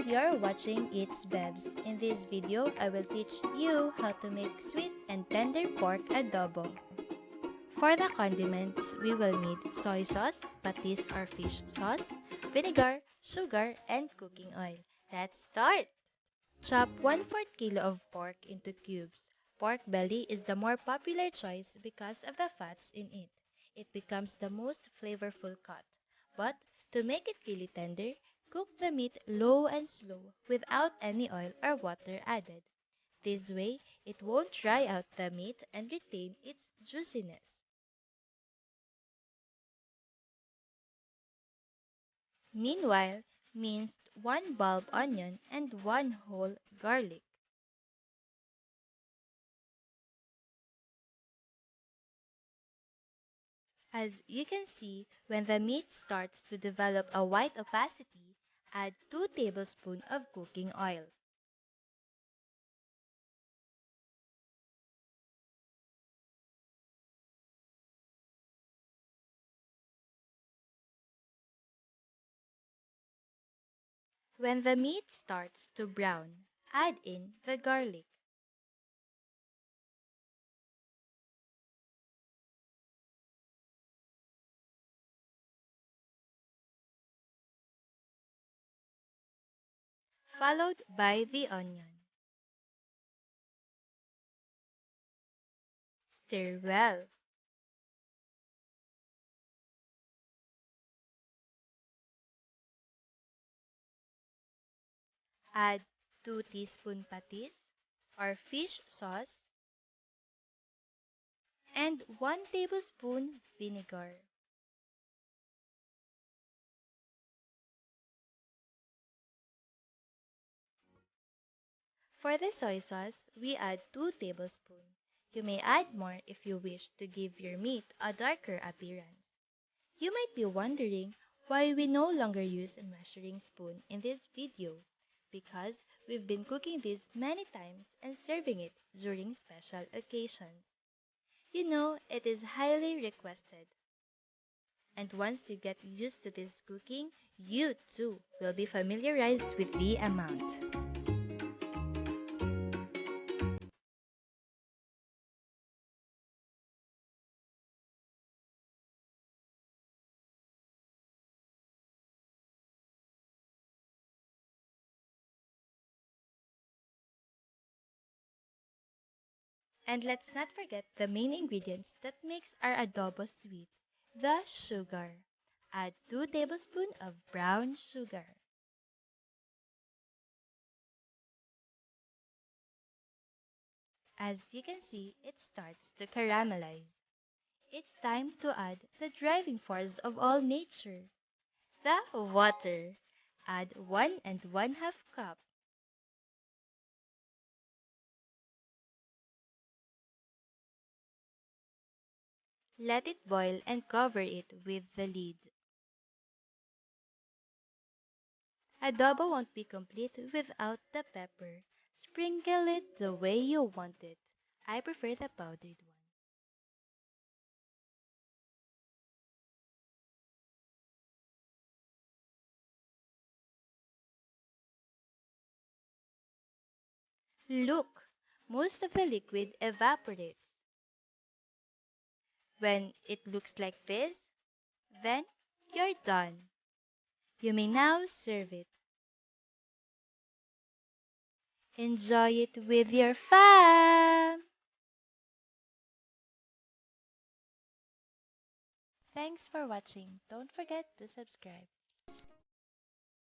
you're watching It's Bebs. In this video, I will teach you how to make sweet and tender pork adobo. For the condiments, we will need soy sauce, patis or fish sauce, vinegar, sugar, and cooking oil. Let's start! Chop 1/4 kilo of pork into cubes. Pork belly is the more popular choice because of the fats in it. It becomes the most flavorful cut. But to make it really tender, cook the meat low and slow without any oil or water added. This way, it won't dry out the meat and retain its juiciness. Meanwhile, mince 1 bulb onion and 1 whole garlic. As you can see, when the meat starts to develop a white opacity, add 2 tablespoons of cooking oil. When the meat starts to brown, add in the garlic. Followed by the onion. Stir well. Add 2 teaspoon patis or fish sauce and 1 tablespoon vinegar. For the soy sauce, we add 2 tablespoons. You may add more if you wish to give your meat a darker appearance. You might be wondering why we no longer use a measuring spoon in this video, because we've been cooking this many times and serving it during special occasions. You know, it is highly requested. And once you get used to this cooking, you too will be familiarized with the amount. And let's not forget the main ingredients that makes our adobo sweet, the sugar. Add 2 tablespoons of brown sugar. As you can see, it starts to caramelize. It's time to add the driving force of all nature, the water. Add 1 and 1/2 cup. Let it boil and cover it with the lid. Adobo won't be complete without the pepper. Sprinkle it the way you want it. I prefer the powdered one. Look, most of the liquid evaporates. When it looks like this, then you're done. You may now serve it. Enjoy it with your fam! Thanks for watching. Don't forget to subscribe.